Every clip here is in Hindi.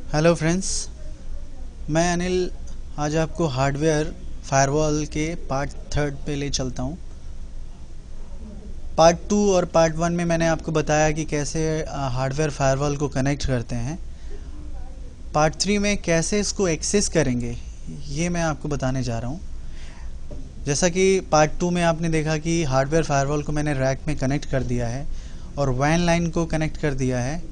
हेलो फ्रेंड्स, मैं अनिल आज आपको हार्डवेयर फायरवॉल के पार्ट थर्ड पे ले चलता हूँ। पार्ट टू और पार्ट वन में मैंने आपको बताया कि कैसे हार्डवेयर फायरवॉल को कनेक्ट करते हैं। पार्ट थ्री में कैसे इसको एक्सेस करेंगे ये मैं आपको बताने जा रहा हूँ। जैसा कि पार्ट टू में आपने देखा कि हार्डवेयर फायरवॉल को मैंने रैक में कनेक्ट कर दिया है और वैन लाइन को कनेक्ट कर दिया है,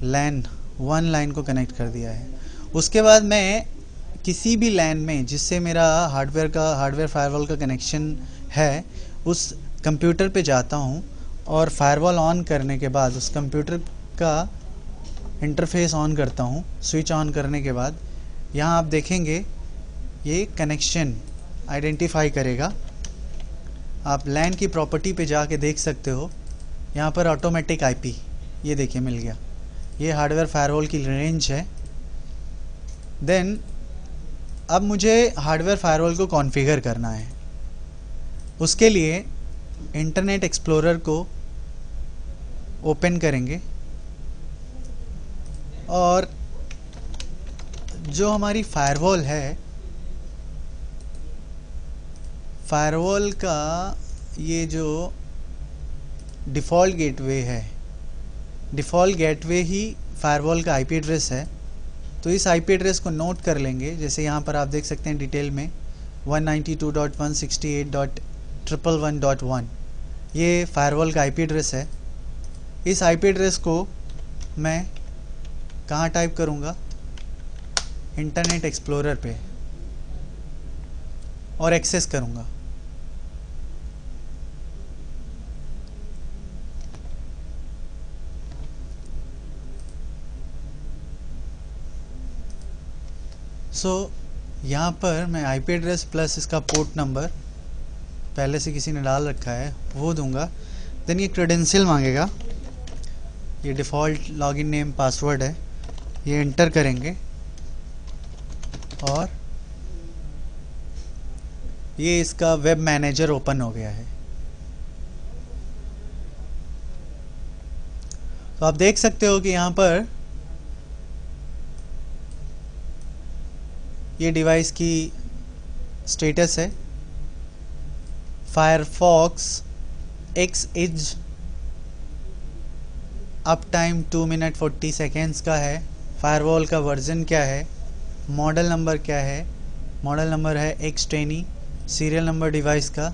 लैन वन लाइन को कनेक्ट कर दिया है। उसके बाद मैं किसी भी लैन में जिससे मेरा हार्डवेयर फायरवॉल का कनेक्शन है उस कंप्यूटर पे जाता हूँ और फायरवॉल ऑन करने के बाद उस कंप्यूटर का इंटरफेस ऑन करता हूँ। स्विच ऑन करने के बाद यहाँ आप देखेंगे ये कनेक्शन आइडेंटिफाई करेगा। आप लैन की प्रॉपर्टी पे जाके देख सकते हो, यहाँ पर ऑटोमेटिक आईपी ये देखिए मिल गया। ये हार्डवेयर फायरवॉल की रेंज है। देन अब मुझे हार्डवेयर फायरवॉल को कॉन्फ़िगर करना है। उसके लिए इंटरनेट एक्सप्लोरर को ओपन करेंगे और जो हमारी फायरवॉल है, फायरवॉल का ये जो डिफ़ॉल्ट गेटवे है, डिफ़ॉल्ट गेटवे ही फायरवॉल का आईपी एड्रेस है। तो इस आईपी एड्रेस को नोट कर लेंगे। जैसे यहाँ पर आप देख सकते हैं डिटेल में 192.168.111.1 ये फायरवॉल का आईपी एड्रेस है। इस आईपी एड्रेस को मैं कहाँ टाइप करूँगा, इंटरनेट एक्सप्लोरर पे, और एक्सेस करूँगा। यहाँ पर मैं आईपी एड्रेस प्लस इसका पोर्ट नंबर पहले से किसी ने डाल रखा है वो दूंगा। देन ये क्रेडेंशियल मांगेगा, ये डिफ़ॉल्ट लॉगिन नेम पासवर्ड है, ये एंटर करेंगे और ये इसका वेब मैनेजर ओपन हो गया है। तो आप देख सकते हो कि यहाँ पर ये डिवाइस की स्टेटस है। Firefox X Edge uptime 2 minute 40 seconds का है। फायरवॉल का वर्जन क्या है, मॉडल नंबर क्या है, मॉडल नंबर है X20, सीरियल नंबर डिवाइस का।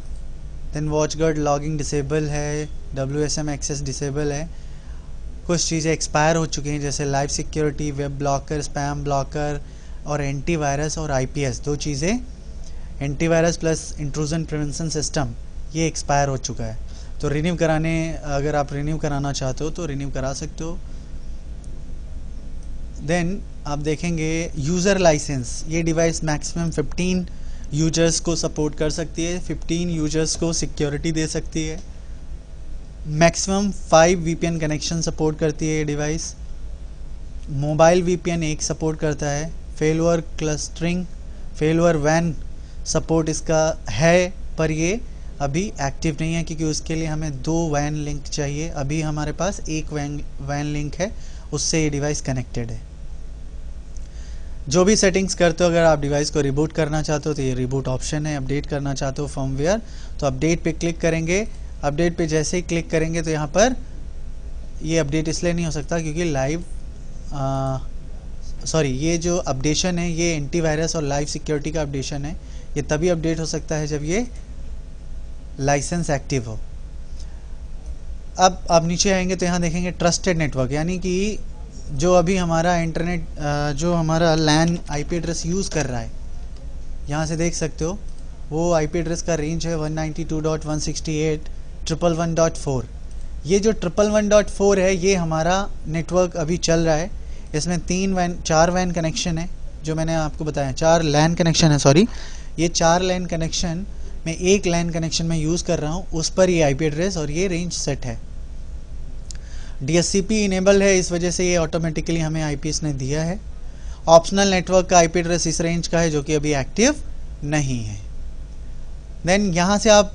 देन वॉचगार्ड लॉगिंग डिसेबल है, WSM एक्सेस डिसेबल है। कुछ चीज़ें एक्सपायर हो चुकी हैं जैसे live security, web blocker, spam blocker और एंटीवायरस और IPS, दो चीज़ें। Antivirus plus intrusion prevention system ये एक्सपायर हो चुका है। तो रिन्यू कराने, अगर आप रिन्यू कराना चाहते हो तो रिन्यू करा सकते हो। देन आप देखेंगे यूज़र लाइसेंस, ये डिवाइस मैक्सिमम 15 यूजर्स को सपोर्ट कर सकती है, 15 यूजर्स को सिक्योरिटी दे सकती है। मैक्सिमम 5 VPN कनेक्शन सपोर्ट करती है ये डिवाइस। मोबाइल VPN एक सपोर्ट करता है। फेलुअर क्लस्टरिंग, फेलुअर वैन सपोर्ट इसका है, पर ये अभी एक्टिव नहीं है क्योंकि उसके लिए हमें 2 वैन लिंक चाहिए। अभी हमारे पास एक वैन लिंक है, उससे ये डिवाइस कनेक्टेड है। जो भी सेटिंग्स करते हो, अगर आप डिवाइस को रिबूट करना चाहते हो तो ये रिबूट ऑप्शन है। अपडेट करना चाहते हो फर्मवेयर तो अपडेट पे क्लिक करेंगे। अपडेट पे जैसे ही क्लिक करेंगे तो यहाँ पर ये अपडेट इसलिए नहीं हो सकता क्योंकि ये जो अपडेशन है ये एंटीवायरस और लाइव सिक्योरिटी का अपडेशन है। ये तभी अपडेट हो सकता है जब ये लाइसेंस एक्टिव हो। अब आप नीचे आएंगे तो यहाँ देखेंगे ट्रस्टेड नेटवर्क, यानी कि जो अभी हमारा इंटरनेट, जो हमारा लैन आईपी एड्रेस यूज़ कर रहा है, यहाँ से देख सकते हो वो आईपी एड्रेस का रेंज है 192.168.111.4। ये जो 111.4 है ये हमारा नेटवर्क अभी चल रहा है। इसमें 4 वैन कनेक्शन है, जो मैंने आपको बताया 4 लैन कनेक्शन है, सॉरी। ये 4 लैन कनेक्शन में एक लैन कनेक्शन में यूज़ कर रहा हूँ, उस पर ये आईपी एड्रेस और ये रेंज सेट है। DHCP इनेबल है, इस वजह से ये ऑटोमेटिकली हमें आईपी इसने दिया है। ऑप्शनल नेटवर्क का आईपी एड्रेस इस रेंज का है जो कि अभी एक्टिव नहीं है। देन यहाँ से आप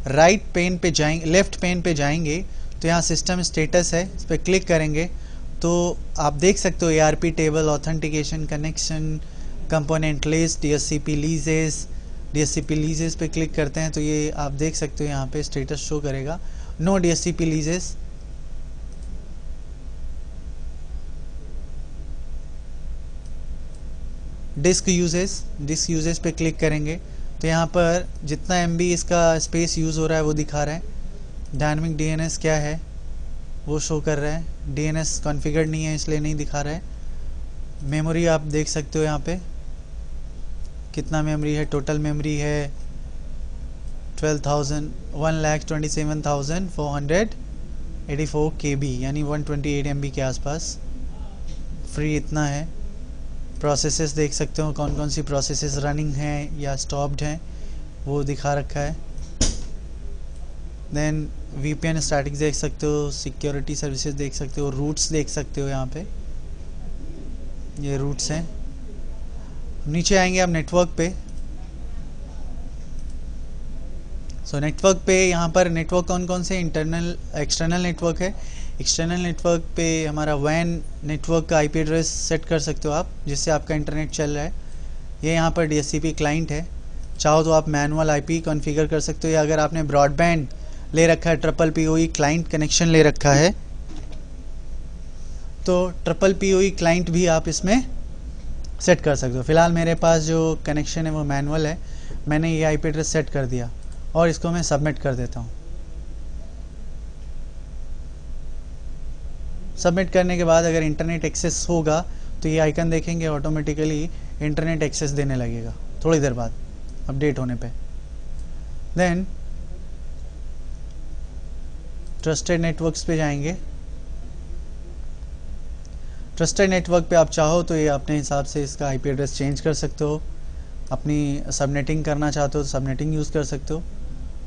लेफ्ट पेन पे जाएंगे तो यहाँ सिस्टम स्टेटस है, इस पर क्लिक करेंगे तो आप देख सकते हो ARP table, authentication, connection, component list, DHCP लीजेस पे क्लिक करते हैं तो ये आप देख सकते हो यहाँ पे स्टेटस शो करेगा, no DHCP leases. Disk usage पे क्लिक करेंगे तो यहाँ पर जितना MB इसका स्पेस यूज़ हो रहा है वो दिखा रहा है। डायनामिक DNS क्या है वो शो कर रहा है, DNS कॉन्फ़िगर्ड नहीं है इसलिए नहीं दिखा रहा है। मेमोरी आप देख सकते हो यहाँ पे कितना मेमोरी है, टोटल मेमोरी है 1,27,484 KB यानी 128 MB के आसपास। फ्री इतना है। प्रोसेसेस देख सकते हो कौन कौन सी प्रोसेसेस रनिंग हैं या स्टॉप्ड हैं वो दिखा रखा है। देन VPN स्टैटिक्स देख सकते हो, सिक्योरिटी सर्विसेज देख सकते हो, रूट्स देख सकते हो, यहाँ पे ये रूट्स हैं। नीचे आएंगे आप नेटवर्क पे। नेटवर्क पे यहाँ पर नेटवर्क कौन कौन से इंटरनल एक्सटर्नल नेटवर्क है। एक्सटर्नल नेटवर्क पे हमारा WAN नेटवर्क का IP एड्रेस सेट कर सकते हो आप, जिससे आपका इंटरनेट चल रहा है। ये यहाँ पर DHCP क्लाइंट है, चाहो तो आप मैनुअल IP कॉन्फ़िगर कर सकते हो, या अगर आपने ब्रॉडबैंड ले रखा है, PPPoE क्लाइंट कनेक्शन ले रखा है तो PPPoE क्लाइंट भी आप इसमें सेट कर सकते हो। फिलहाल मेरे पास जो कनेक्शन है वो मैनुअल है, मैंने ये IP एड्रेस सेट कर दिया और इसको मैं सबमिट कर देता हूँ। सबमिट करने के बाद अगर इंटरनेट एक्सेस होगा तो ये आइकन देखेंगे ऑटोमेटिकली इंटरनेट एक्सेस देने लगेगा थोड़ी देर बाद अपडेट होने पे। देन ट्रस्टेड नेटवर्क्स पे जाएंगे। ट्रस्टेड नेटवर्क पे आप चाहो तो ये अपने हिसाब से इसका IP एड्रेस चेंज कर सकते हो। अपनी सबनेटिंग करना चाहते हो तो सबनेटिंग यूज़ कर सकते हो।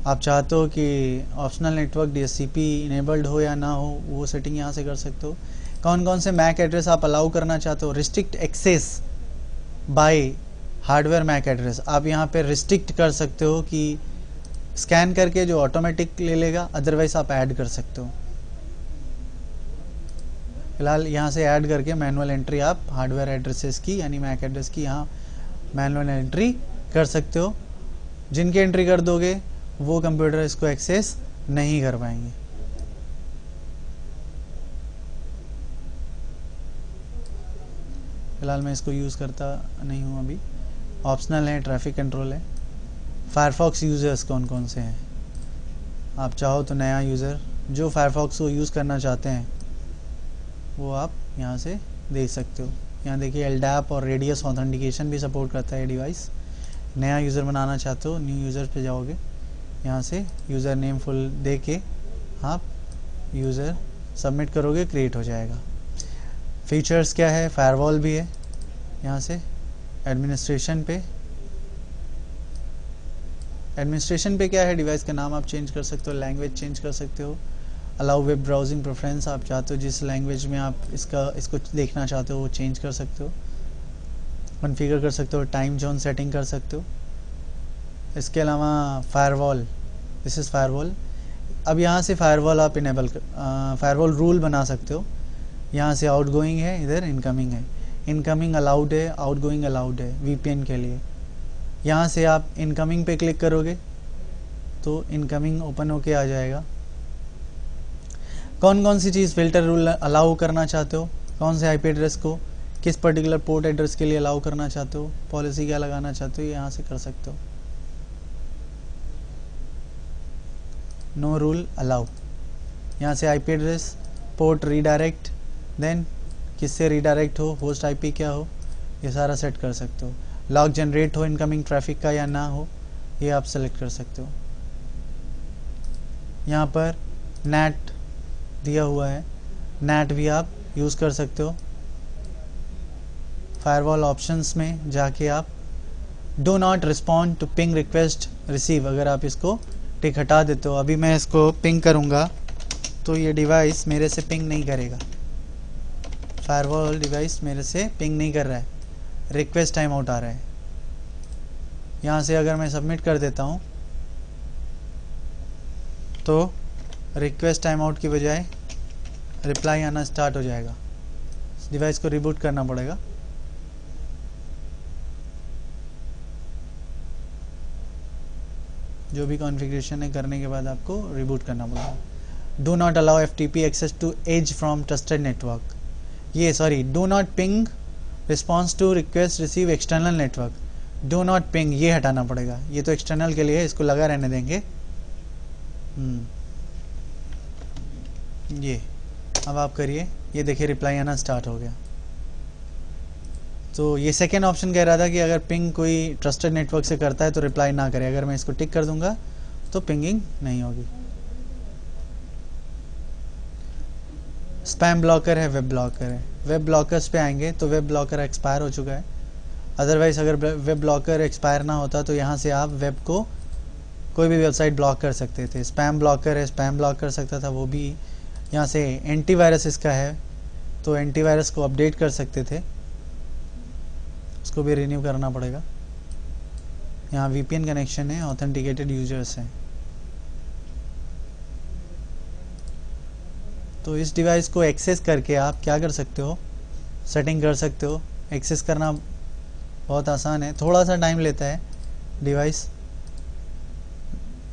आप चाहते हो कि ऑप्शनल नेटवर्क DHCP इनेबल्ड हो या ना हो वो सेटिंग यहाँ से कर सकते हो। कौन कौन से MAC एड्रेस आप अलाउ करना चाहते हो। Restrict access by hardware MAC address आप यहाँ पे रिस्ट्रिक्ट कर सकते हो कि स्कैन करके जो ऑटोमेटिक ले लेगा, अदरवाइज आप ऐड कर सकते हो। फिलहाल यहाँ से ऐड करके मैनुअल एंट्री आप हार्डवेयर एड्रेसेस की यानी MAC एड्रेस की यहाँ मैनुअल एंट्री कर सकते हो। जिनकी एंट्री कर दोगे वो कंप्यूटर इसको एक्सेस नहीं कर पाएंगे। फिलहाल मैं इसको यूज़ करता नहीं हूँ अभी। ऑप्शनल है, ट्रैफिक कंट्रोल है। फायरफॉक्स यूज़र्स कौन कौन से हैं, आप चाहो तो नया यूज़र जो फायरफॉक्स को यूज़ करना चाहते हैं वो आप यहाँ से देख सकते हो। यहाँ देखिए LDAP और रेडियस ऑथेंटिकेशन भी सपोर्ट करता है डिवाइस। नया यूज़र बनाना चाहते हो, न्यू यूज़र पे जाओगे, यहाँ से यूज़र नेम फुल दे के आप यूज़र सबमिट करोगे, क्रिएट हो जाएगा। फीचर्स क्या है, फायरवॉल भी है। यहाँ से एडमिनिस्ट्रेशन पे क्या है, डिवाइस का नाम आप चेंज कर सकते हो, लैंग्वेज चेंज कर सकते हो। अलाउ वेब ब्राउजिंग प्रेफरेंस आप चाहते हो जिस लैंग्वेज में आप इसको देखना चाहते हो वो चेंज कर सकते हो, कॉन्फ़िगर कर सकते हो, टाइम जोन सेटिंग कर सकते हो। इसके अलावा फायरवॉल, दिस इज़ फायरवॉल। अब यहाँ से फायरवॉल आप इनेबल फायरवॉल रूल बना सकते हो। यहाँ से आउटगोइंग है, इधर इनकमिंग है। इनकमिंग अलाउड है, आउटगोइंग अलाउड है VPN के लिए। यहाँ से आप इनकमिंग पे क्लिक करोगे तो इनकमिंग ओपन होके आ जाएगा। कौन कौन सी चीज़ फ़िल्टर रूल अलाउ करना चाहते हो, कौन से IP एड्रेस को किस पर्टिकुलर पोर्ट एड्रेस के लिए अलाउ करना चाहते हो, पॉलिसी क्या लगाना चाहते हो, यहाँ से कर सकते हो। नो रूल अलाउ, यहाँ से IP address, port redirect, then किससे रीडायरेक्ट हो, होस्ट IP क्या हो, ये सारा सेट कर सकते हो। लॉग जनरेट हो इनकमिंग ट्रैफिक का या ना हो, ये आप सेलेक्ट कर सकते हो। यहाँ पर नेट दिया हुआ है, नेट भी आप यूज़ कर सकते हो। फायरवॉल ऑप्शंस में जाके आप do not respond to ping request receive, अगर आप इसको टिक हटा देते हो, अभी मैं इसको पिंग करूँगा तो ये डिवाइस मेरे से पिंग नहीं करेगा। फायरवॉल डिवाइस मेरे से पिंग नहीं कर रहा है, रिक्वेस्ट टाइम आउट आ रहा है। यहाँ से अगर मैं सबमिट कर देता हूँ तो रिक्वेस्ट टाइम आउट की बजाय रिप्लाई आना स्टार्ट हो जाएगा। डिवाइस को रिबूट करना पड़ेगा। जो भी कॉन्फ़िगरेशन है करने के बाद आपको रिबूट करना पड़ेगा। Do not allow FTP access to edge from trusted network, ये sorry, do not ping response to request receive external network, do not ping ये हटाना पड़ेगा, ये तो एक्सटर्नल के लिए है, इसको लगा रहने देंगे। ये अब आप करिए, ये देखिए रिप्लाई आना स्टार्ट हो गया। तो ये सेकेंड ऑप्शन कह रहा था कि अगर पिंग कोई ट्रस्टेड नेटवर्क से करता है तो रिप्लाई ना करे, अगर मैं इसको टिक कर दूंगा तो पिंगिंग नहीं होगी। स्पैम ब्लॉकर है, वेब ब्लॉकर है। वेब ब्लॉकर्स पे आएंगे तो वेब ब्लॉकर एक्सपायर हो चुका है। अदरवाइज़ अगर वेब ब्लॉकर एक्सपायर ना होता तो यहाँ से आप वेब को कोई भी वेबसाइट ब्लॉक कर सकते थे। स्पैम ब्लॉकर है, स्पैम ब्लॉक कर सकता था वो भी। यहाँ से एंटीवायरस इसका है तो एंटीवायरस को अपडेट कर सकते थे, उसको भी रिन्यू करना पड़ेगा। यहाँ VPN कनेक्शन है, ऑथेंटिकेटेड यूजर्स हैं। तो इस डिवाइस को एक्सेस करके आप क्या कर सकते हो, सेटिंग कर सकते हो। एक्सेस करना बहुत आसान है, थोड़ा सा टाइम लेता है डिवाइस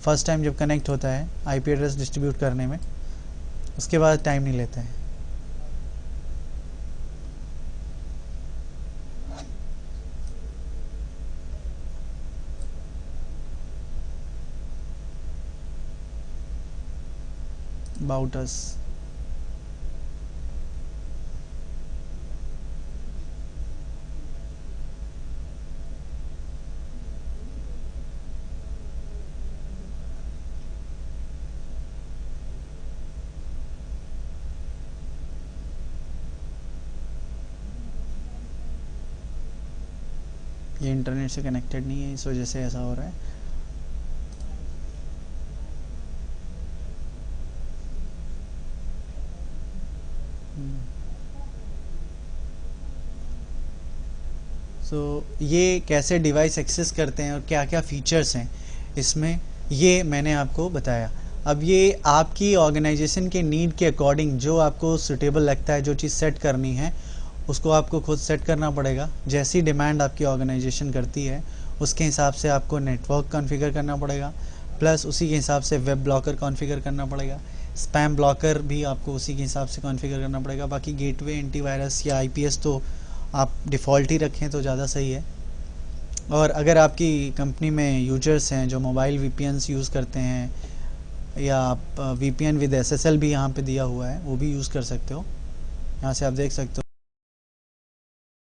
फर्स्ट टाइम जब कनेक्ट होता है IP एड्रेस डिस्ट्रीब्यूट करने में, उसके बाद टाइम नहीं लेता है। About us, ये इंटरनेट से कनेक्टेड नहीं है, इस वजह से ऐसा हो रहा है। ये कैसे डिवाइस एक्सेस करते हैं और क्या क्या फीचर्स हैं इसमें, ये मैंने आपको बताया। अब ये आपकी ऑर्गेनाइजेशन के नीड के अकॉर्डिंग जो आपको सुटेबल लगता है, जो चीज़ सेट करनी है उसको आपको खुद सेट करना पड़ेगा। जैसी डिमांड आपकी ऑर्गेनाइजेशन करती है उसके हिसाब से आपको नेटवर्क कॉन्फ़िगर करना पड़ेगा, प्लस उसी के हिसाब से वेब ब्लॉकर कॉन्फ़िगर करना पड़ेगा। स्पैम ब्लॉकर भी आपको उसी के हिसाब से कॉन्फ़िगर करना पड़ेगा। बाकी गेटवे, एंटीवायरस या IPS तो आप डिफ़ॉल्ट ही रखें तो ज़्यादा सही है। और अगर आपकी कंपनी में यूजर्स हैं जो मोबाइल VPNs यूज़ करते हैं, या आप VPN विद SSL भी यहाँ पे दिया हुआ है वो भी यूज़ कर सकते हो। यहाँ से आप देख सकते हो।